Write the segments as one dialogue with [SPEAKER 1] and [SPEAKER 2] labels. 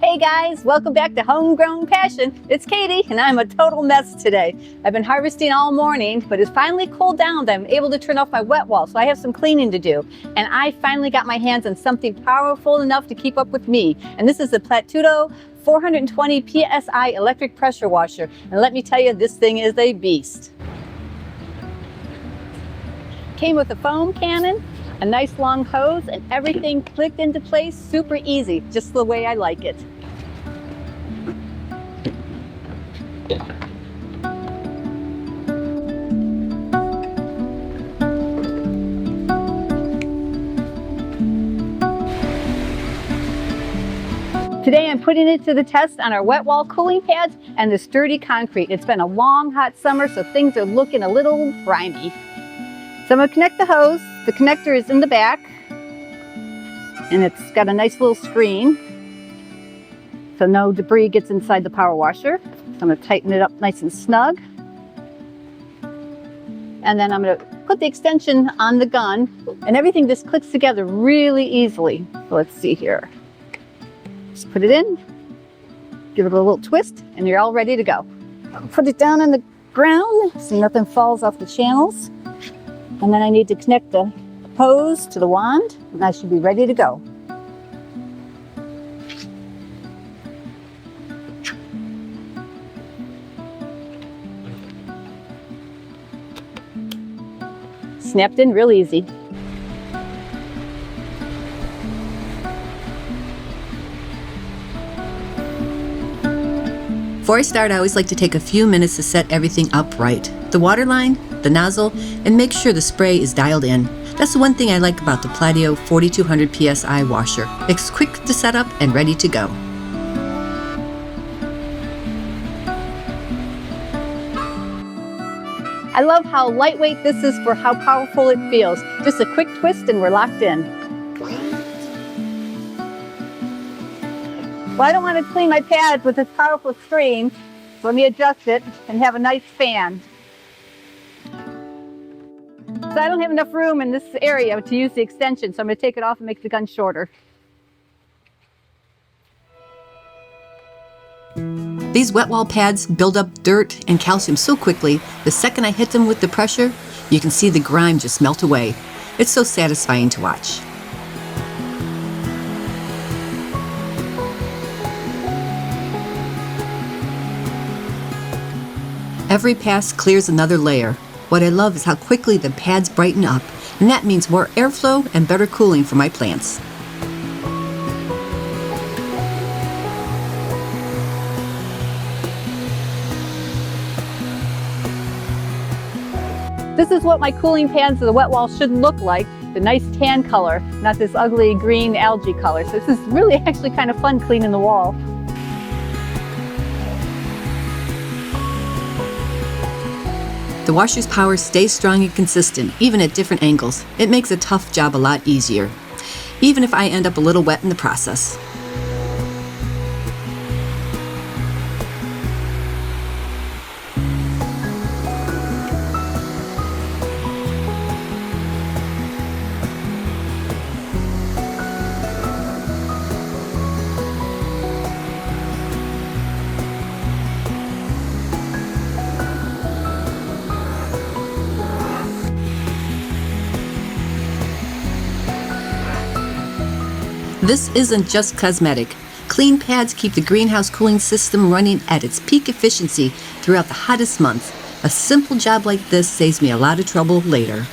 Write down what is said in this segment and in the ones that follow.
[SPEAKER 1] Hey guys, welcome back to Homegrown Passion. It's Katie and I'm a total mess today. I've been harvesting all morning, but it's finally cooled down that I'm able to turn off my wet wall, so I have some cleaning to do. And I finally got my hands on something powerful enough to keep up with me. And this is the Patoolio 420 PSI Electric Pressure Washer. And let me tell you, this thing is a beast. Came with a foam cannon, a nice long hose, and everything clicked into place super easy, just the way I like it. Today I'm putting it to the test on our wet wall cooling pads and the sturdy concrete. It's been a long, hot summer, so things are looking a little grimy. So I'm going to connect the hose. The connector is in the back, and it's got a nice little screen, so no debris gets inside the power washer. So I'm going to tighten it up nice and snug. And then I'm going to put the extension on the gun, and everything just clicks together really easily. So let's see here. Just put it in, give it a little twist, and you're all ready to go. Put it down on the ground so nothing falls off the channels. And then I need to connect the hose to the wand, and I should be ready to go. Snapped in real easy.
[SPEAKER 2] Before I start, I always like to take a few minutes to set everything up right. The water line, the nozzle, and make sure the spray is dialed in. That's the one thing I like about the Patoolio 4200 PSI washer. It's quick to set up and ready to go.
[SPEAKER 1] I love how lightweight this is for how powerful it feels. Just a quick twist and we're locked in. Well, I don't want to clean my pads with this powerful screen, so let me adjust it and have a nice fan. So I don't have enough room in this area to use the extension, so I'm going to take it off and make the gun shorter.
[SPEAKER 2] These wet wall pads build up dirt and calcium so quickly, the second I hit them with the pressure, you can see the grime just melt away. It's so satisfying to watch. Every pass clears another layer. What I love is how quickly the pads brighten up, and that means more airflow and better cooling for my plants.
[SPEAKER 1] This is what my cooling pads of the wet wall should look like. The nice tan color, not this ugly green algae color. So this is really actually kind of fun cleaning the wall.
[SPEAKER 2] The washer's power stays strong and consistent, even at different angles. It makes a tough job a lot easier, even if I end up a little wet in the process. This isn't just cosmetic. Clean pads keep the greenhouse cooling system running at its peak efficiency throughout the hottest months. A simple job like this saves me a lot of trouble later.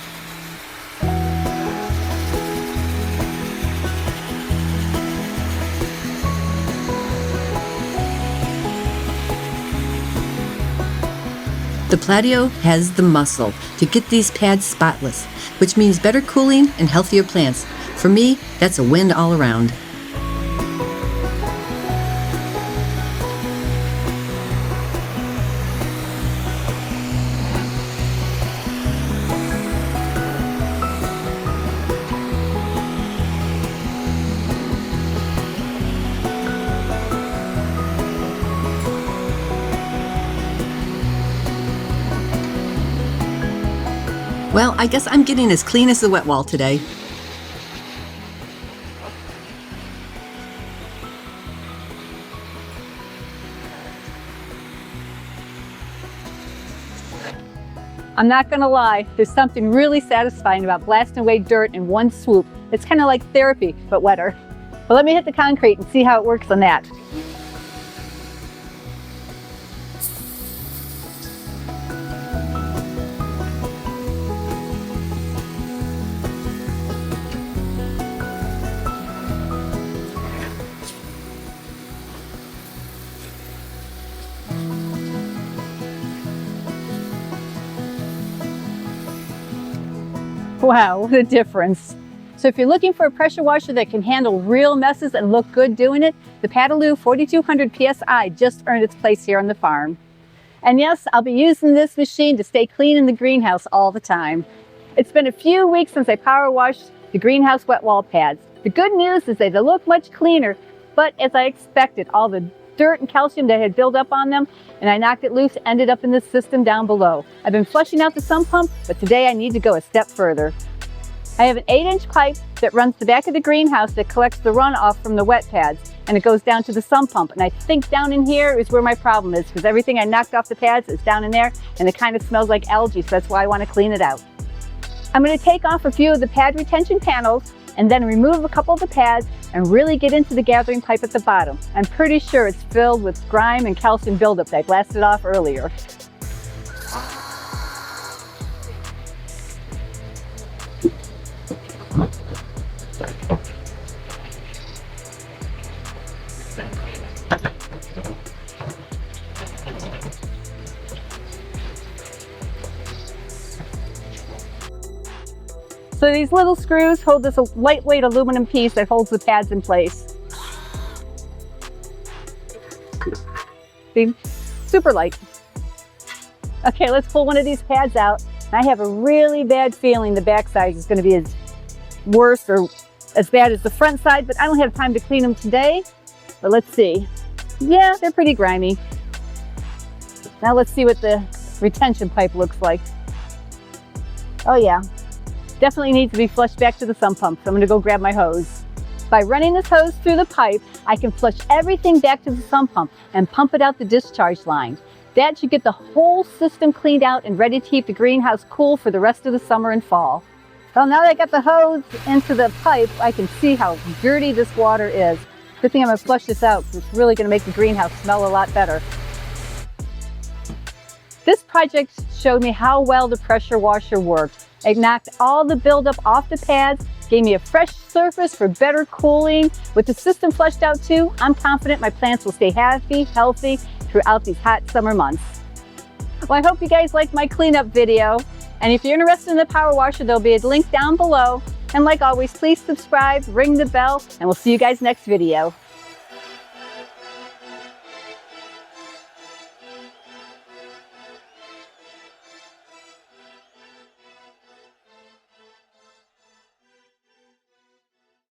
[SPEAKER 2] The Patoolio has the muscle to get these pads spotless, which means better cooling and healthier plants. For me, that's a win all around. Well, I guess I'm getting as clean as the wet wall today.
[SPEAKER 1] I'm not gonna lie, there's something really satisfying about blasting away dirt in one swoop. It's kind of like therapy, but wetter. But let me hit the concrete and see how it works on that. Wow, what a difference. So if you're looking for a pressure washer that can handle real messes and look good doing it, the Patoolio 4200 PSI just earned its place here on the farm. And yes, I'll be using this machine to stay clean in the greenhouse all the time. It's been a few weeks since I power washed the greenhouse wet wall pads. The good news is that they look much cleaner, but as I expected, all the dirt and calcium that had built up on them, and I knocked it loose, ended up in this system down below. I've been flushing out the sump pump, but today I need to go a step further. I have an 8-inch pipe that runs the back of the greenhouse that collects the runoff from the wet pads, and it goes down to the sump pump. And I think down in here is where my problem is, because everything I knocked off the pads is down in there, and it kind of smells like algae, so that's why I want to clean it out. I'm going to take off a few of the pad retention panels, and then remove a couple of the pads and really get into the gathering pipe at the bottom. I'm pretty sure it's filled with grime and calcium buildup that I blasted off earlier. So these little screws hold this lightweight aluminum piece that holds the pads in place. See? Super light. Okay, let's pull one of these pads out. I have a really bad feeling the back side is going to be as worse or as bad as the front side, but I don't have time to clean them today. But let's see. Yeah, they're pretty grimy. Now let's see what the retention pipe looks like. Oh yeah. Definitely needs to be flushed back to the sump pump, so I'm going to go grab my hose. By running this hose through the pipe, I can flush everything back to the sump pump and pump it out the discharge line. That should get the whole system cleaned out and ready to keep the greenhouse cool for the rest of the summer and fall. Well, now that I got the hose into the pipe, I can see how dirty this water is. Good thing I'm going to flush this out, because it's really going to make the greenhouse smell a lot better. This project showed me how well the pressure washer worked. It knocked all the buildup off the pads, gave me a fresh surface for better cooling. With the system flushed out too, I'm confident my plants will stay happy, healthy throughout these hot summer months. Well, I hope you guys liked my cleanup video. And if you're interested in the power washer, there'll be a link down below. And like always, please subscribe, ring the bell, and we'll see you guys next video.